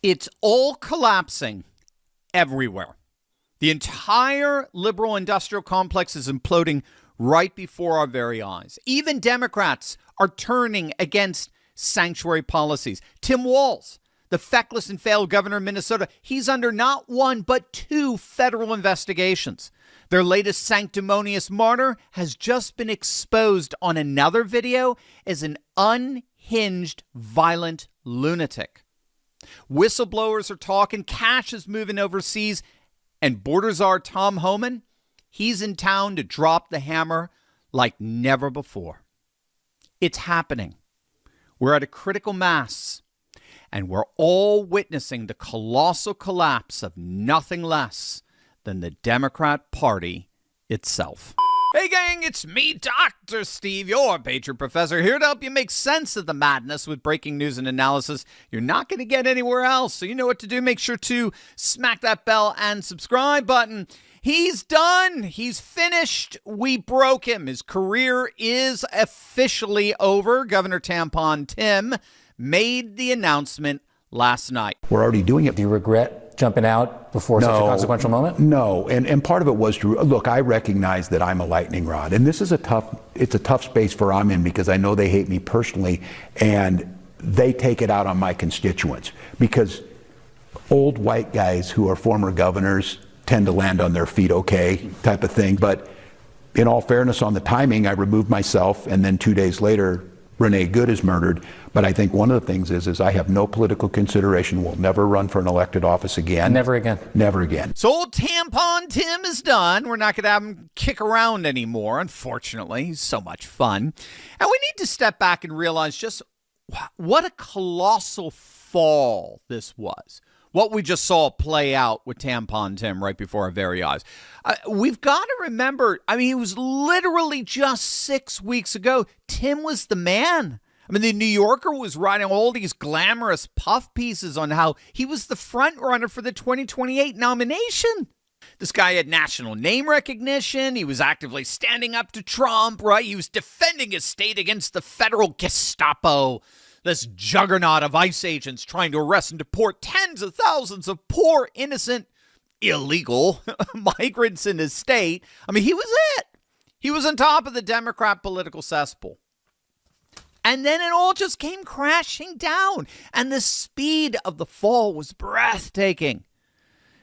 It's all collapsing everywhere. The entire liberal industrial complex is imploding right before our very eyes. Even Democrats are turning against sanctuary policies. Tim Walz, the feckless and failed governor of Minnesota, he's under not one but two federal investigations. Their latest sanctimonious martyr has just been exposed on another video as an unhinged, violent lunatic. Whistleblowers are talking, cash is moving overseas, and border czar Tom Homan, he's in town to drop the hammer like never before. It's happening. We're at a critical mass, and we're all witnessing the colossal collapse of nothing less than the Democrat Party itself. Hey gang, it's me, Dr. Steve, your Patriot Professor, here to help you make sense of the madness with breaking news and analysis you're not going to get anywhere else. So you know what to do. Make sure to smack that bell and subscribe button. He's done. He's finished. We broke him. His career is officially over. Governor Tampon Tim made the announcement last night. We're already doing it. Do you regret jumping out before such a consequential moment? No, and part of it was to look. I recognize that I'm a lightning rod, and this is a tough space for I'm in because I know they hate me personally, and they take it out on my constituents because old white guys who are former governors tend to land on their feet okay type of thing. But in all fairness on the timing, I removed myself, and then 2 days later, Renee Good is murdered. But I think one of the things is I have no political consideration, will never run for an elected office again. Never again. Never again. So old Tampon Tim is done. We're not going to have him kick around anymore, unfortunately. He's so much fun. And we need to step back and realize just what a colossal fall this was. What we just saw play out with Tampon Tim right before our very eyes. We've got to remember, I mean, it was literally just 6 weeks ago. Tim was the man. I mean, the New Yorker was writing all these glamorous puff pieces on how he was the front runner for the 2028 nomination. This guy had national name recognition. He was actively standing up to Trump, right? He was defending his state against the federal Gestapo, this juggernaut of ICE agents trying to arrest and deport tens of thousands of poor, innocent, illegal migrants in his state. I mean, he was it. He was on top of the Democrat political cesspool. And then it all just came crashing down. And the speed of the fall was breathtaking.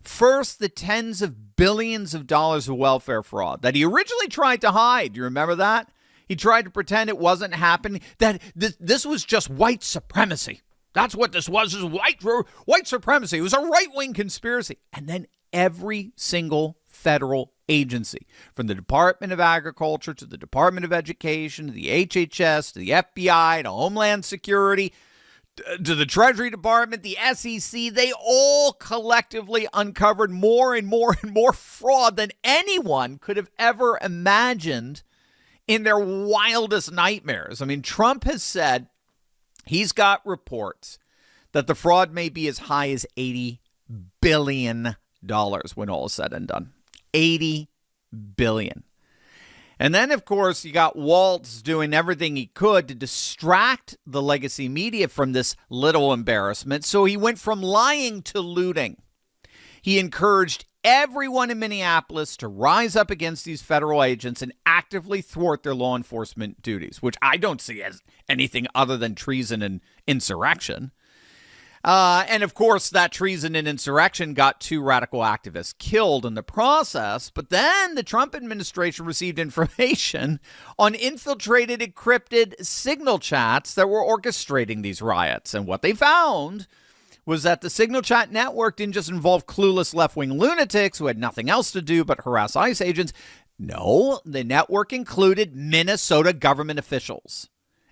First, the tens of billions of dollars of welfare fraud that he originally tried to hide. Do you remember that? He tried to pretend it wasn't happening, that this was just white supremacy. That's what this was, is white supremacy. It was a right-wing conspiracy. And then every single federal agency, from the Department of Agriculture to the Department of Education, to the HHS, to the FBI, to Homeland Security, to the Treasury Department, the SEC, they all collectively uncovered more and more and more fraud than anyone could have ever imagined in their wildest nightmares. I mean, Trump has said he's got reports that the fraud may be as high as $80 billion when all is said and done. $80 billion. And then, of course, you got Walz doing everything he could to distract the legacy media from this little embarrassment. So he went from lying to looting. He encouraged everyone in Minneapolis to rise up against these federal agents and actively thwart their law enforcement duties, which I don't see as anything other than treason and insurrection. And of course, that treason and insurrection got two radical activists killed in the process. But then the Trump administration received information on infiltrated, encrypted signal chats that were orchestrating these riots. And what they found was that the signal chat network didn't just involve clueless left-wing lunatics who had nothing else to do but harass ICE agents. No, the network included Minnesota government officials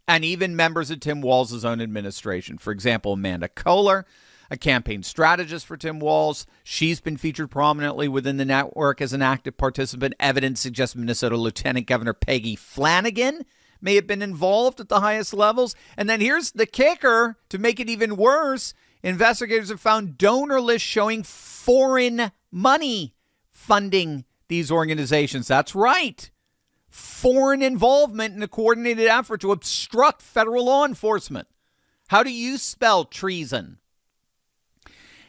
and even members of Tim Walz's own administration. For example, Amanda Kohler, a campaign strategist for Tim Walz. She's been featured prominently within the network as an active participant. Evidence suggests Minnesota Lieutenant Governor Peggy Flanagan may have been involved at the highest levels. And then here's the kicker to make it even worse. Investigators have found donor lists showing foreign money funding these organizations. That's right. Foreign involvement in a coordinated effort to obstruct federal law enforcement. How do you spell treason?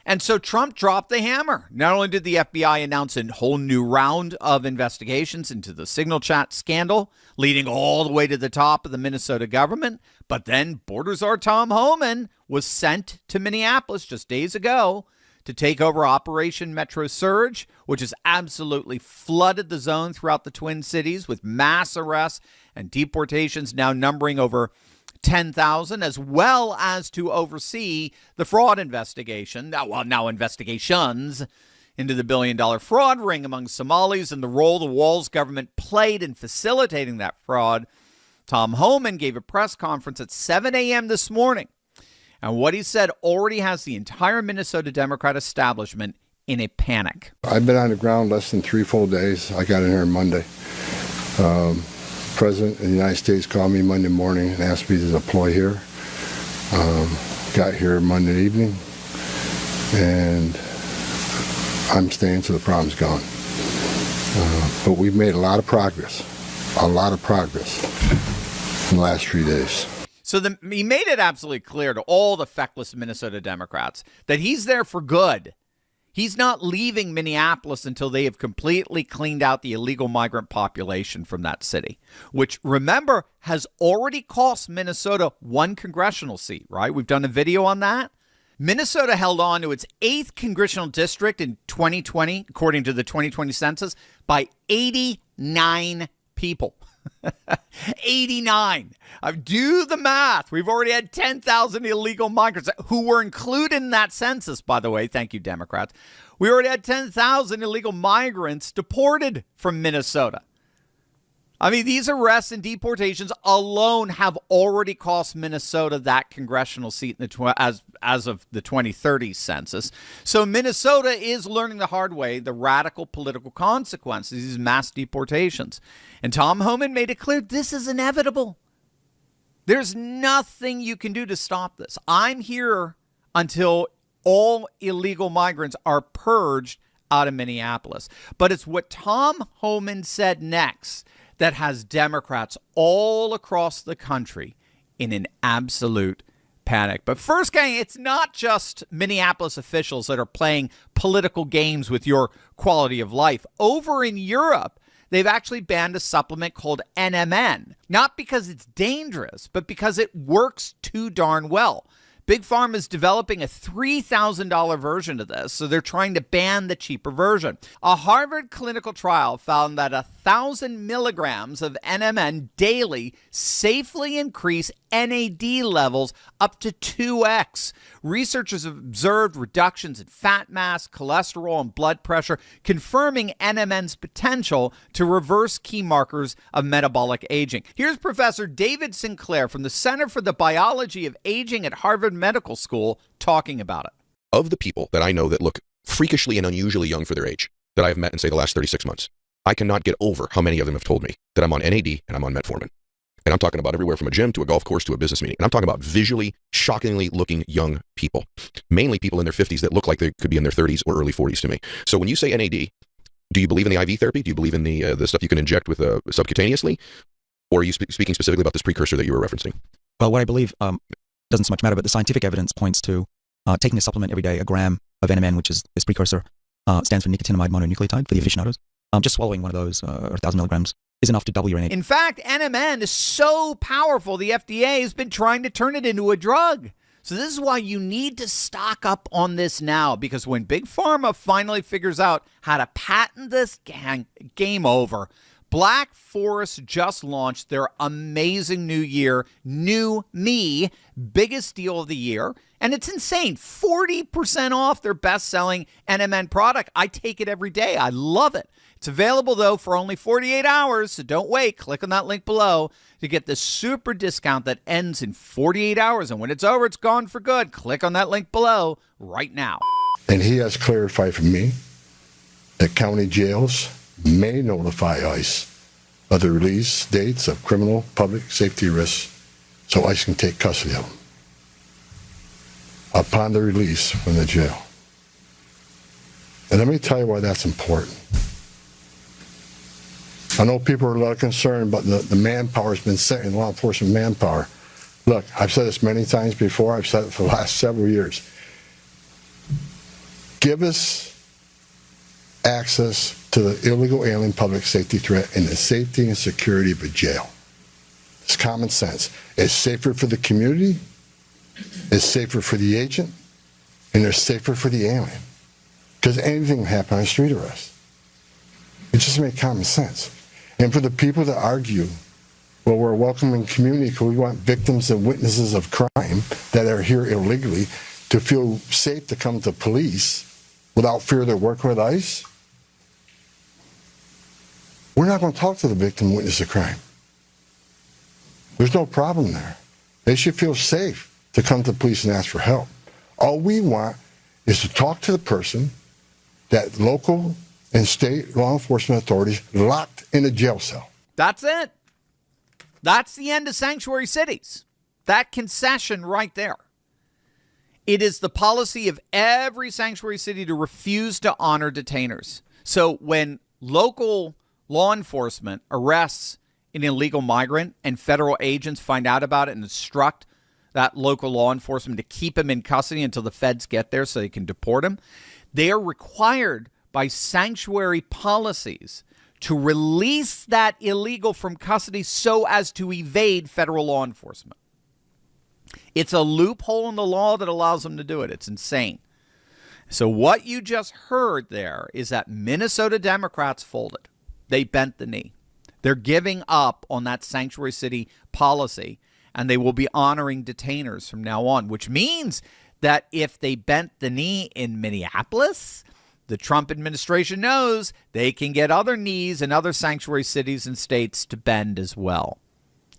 And so Trump dropped the hammer. Not only did the FBI announce a whole new round of investigations into the signal chat scandal, leading all the way to the top of the Minnesota government, but then border czar Tom Homan was sent to Minneapolis just days ago to take over Operation Metro Surge, which has absolutely flooded the zone throughout the Twin Cities with mass arrests and deportations now numbering over 10,000, as well as to oversee the fraud investigation, now investigations into the billion-dollar fraud ring among Somalis and the role the Walz government played in facilitating that fraud. Tom Homan gave a press conference at 7 a.m. this morning, and what he said already has the entire Minnesota Democrat establishment in a panic. I've been on the ground less than 3 full days. I got in here Monday. President of the United States called me Monday morning and asked me to deploy here. Got here Monday evening, and I'm staying till the problem's gone. But we've made a lot of progress in the last 3 days. So he made it absolutely clear to all the feckless Minnesota Democrats that he's there for good. He's not leaving Minneapolis until they have completely cleaned out the illegal migrant population from that city, which, remember, has already cost Minnesota 1 congressional seat, right? We've done a video on that. Minnesota held on to its 8th congressional district in 2020, according to the 2020 census, by 89 people. 89. Do the math. We've already had 10,000 illegal migrants who were included in that census, by the way. Thank you, Democrats. We already had 10,000 illegal migrants deported from Minnesota. I mean, these arrests and deportations alone have already cost Minnesota that congressional seat in the as of the 2030 census. So Minnesota is learning the hard way the radical political consequences of these mass deportations. And Tom Homan made it clear this is inevitable. There's nothing you can do to stop this. I'm here until all illegal migrants are purged out of Minneapolis. But it's what Tom Homan said next that has Democrats all across the country in an absolute panic. But first, gang, it's not just Minneapolis officials that are playing political games with your quality of life. Over in Europe, they've actually banned a supplement called NMN, not because it's dangerous, but because it works too darn well. Big Pharma is developing a $3,000 version of this, so they're trying to ban the cheaper version. A Harvard clinical trial found that 1,000 milligrams of NMN daily safely increase NAD levels up to 2x. Researchers have observed reductions in fat mass, cholesterol, and blood pressure, confirming NMN's potential to reverse key markers of metabolic aging. Here's Professor David Sinclair from the Center for the Biology of Aging at Harvard Medical School talking about it. Of the people that I know that look freakishly and unusually young for their age that I've met in, say, the last 36 months, I cannot get over how many of them have told me that I'm on NAD and I'm on metformin. And I'm talking about everywhere from a gym to a golf course to a business meeting. And I'm talking about visually, shockingly looking young people, mainly people in their 50s that look like they could be in their 30s or early 40s to me. So when you say NAD, do you believe in the IV therapy? Do you believe in the stuff you can inject with subcutaneously? Or are you speaking specifically about this precursor that you were referencing? Well, what I believe doesn't so much matter, but the scientific evidence points to taking a supplement every day, a gram of NMN, which is this precursor, stands for nicotinamide mononucleotide for the aficionados. Just swallowing one of those, or 1,000 milligrams, is enough to double your NAD. In fact, NMN is so powerful, the FDA has been trying to turn it into a drug. So this is why you need to stock up on this now, because when Big Pharma finally figures out how to patent this, game over. Black Forest just launched their amazing new year, New Me, biggest deal of the year. And it's insane. 40% off their best-selling NMN product. I take it every day. I love it. It's available, though, for only 48 hours, so don't wait. Click on that link below to get the super discount that ends in 48 hours. And when it's over, it's gone for good. Click on that link below right now. And he has clarified for me that county jails may notify ICE of the release dates of criminal public safety risks so ICE can take custody of them upon the release from the jail. And let me tell you why that's important. I know people are a lot concerned about the manpower has been sent in law enforcement manpower. Look, I've said this many times before. I've said it for the last several years. give us access to the illegal alien public safety threat and the safety and security of a jail. It's common sense. It's safer for the community, it's safer for the agent, and it's safer for the alien. Because anything can happen on a street arrest. It just makes common sense. And for the people that argue, well, we're a welcoming community because we want victims and witnesses of crime that are here illegally to feel safe to come to police without fear they're working with ICE, we're not going to talk to the victim witness of crime. There's no problem there. They should feel safe to come to police and ask for help. All we want is to talk to the person that local and state law enforcement authorities locked in a jail cell. That's it. That's the end of sanctuary cities. That concession right there. It is the policy of every sanctuary city to refuse to honor detainers. So when local law enforcement arrests an illegal migrant and federal agents find out about it and instruct that local law enforcement to keep him in custody until the feds get there so they can deport him, they are required by sanctuary policies to release that illegal from custody so as to evade federal law enforcement. It's a loophole in the law that allows them to do it. It's insane. So what you just heard there is that Minnesota Democrats folded. They bent the knee. They're giving up on that sanctuary city policy, and they will be honoring detainers from now on, which means that if they bent the knee in Minneapolis, the Trump administration knows they can get other knees in other sanctuary cities and states to bend as well.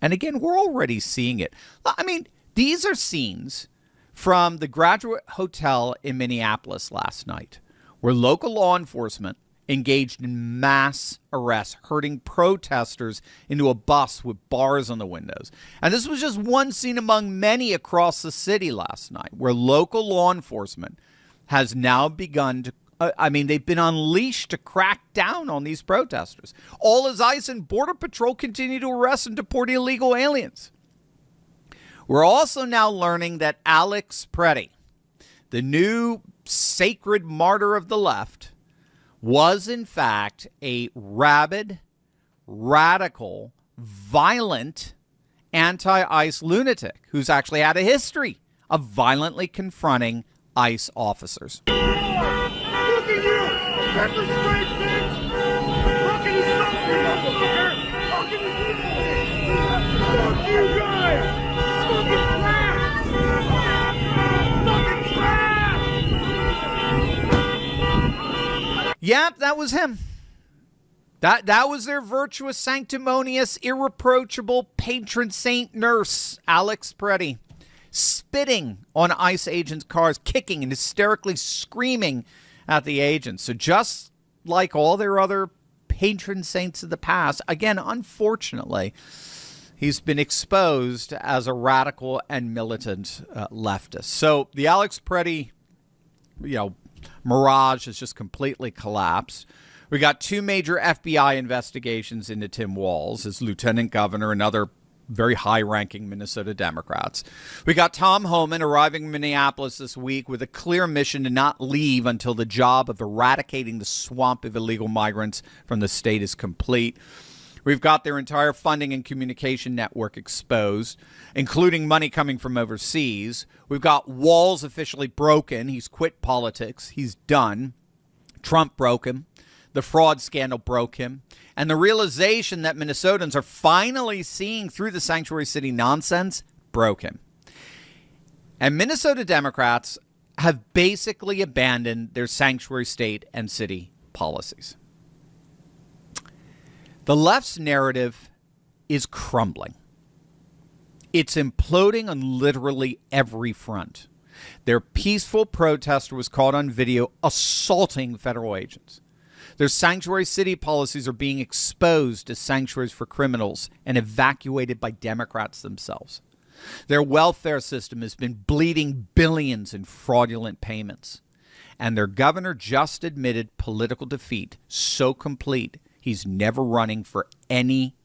And again, we're already seeing it. I mean, these are scenes from the Graduate Hotel in Minneapolis last night, where local law enforcement engaged in mass arrests, herding protesters into a bus with bars on the windows. And this was just one scene among many across the city last night, where local law enforcement has now begun to they've been unleashed to crack down on these protesters. All as ICE and Border Patrol continue to arrest and deport illegal aliens. We're also now learning that Alex Preddy, the new sacred martyr of the left, was in fact a rabid, radical, violent, anti-ICE lunatic who's actually had a history of violently confronting ICE officers. Pepper spray, bitch! How can you stop me, motherfucker? How can you do that? Fuck you guys! Fucking trash! Fucking trash! Yep, that was him. That was their virtuous, sanctimonious, irreproachable patron saint nurse, Alex Preddy, spitting on ICE agents' cars, kicking and hysterically screaming at the agents. So just like all their other patron saints of the past, again, unfortunately, he's been exposed as a radical and militant leftist. So the Alex Preddy, mirage has just completely collapsed. We got two major FBI investigations into Tim Walz, his lieutenant governor, and other very high-ranking Minnesota Democrats. We got Tom Homan arriving in Minneapolis this week with a clear mission to not leave until the job of eradicating the swamp of illegal migrants from the state is complete. We've got their entire funding and communication network exposed, including money coming from overseas. We've got Walz officially broken. He's quit politics. He's done. Trump broke him. The fraud scandal broke him. And the realization that Minnesotans are finally seeing through the sanctuary city nonsense broke him. And Minnesota Democrats have basically abandoned their sanctuary state and city policies. The left's narrative is crumbling. It's imploding on literally every front. Their peaceful protester was caught on video assaulting federal agents. Their sanctuary city policies are being exposed as sanctuaries for criminals and evacuated by Democrats themselves. Their welfare system has been bleeding billions in fraudulent payments. And their governor just admitted political defeat so complete he's never running for any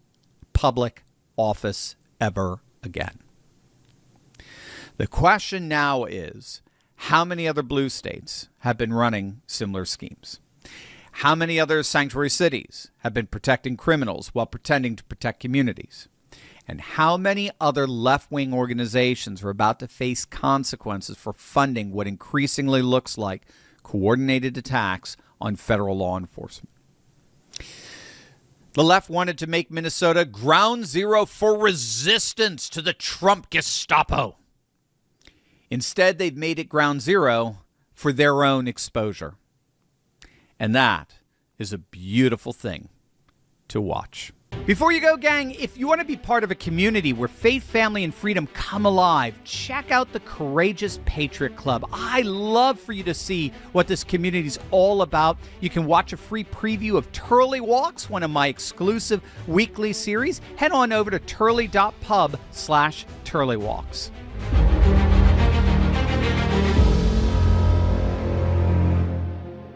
public office ever again. The question now is, How many other blue states have been running similar schemes? How many other sanctuary cities have been protecting criminals while pretending to protect communities? And how many other left-wing organizations are about to face consequences for funding what increasingly looks like coordinated attacks on federal law enforcement? The left wanted to make Minnesota ground zero for resistance to the Trump Gestapo. Instead, they've made it ground zero for their own exposure. And that is a beautiful thing to watch. Before you go, gang, if you want to be part of a community where faith, family, and freedom come alive, check out the Courageous Patriot Club. I love for you to see what this community is all about. You can watch a free preview of Turley Walks, one of my exclusive weekly series. Head on over to turley.pub/turleywalks.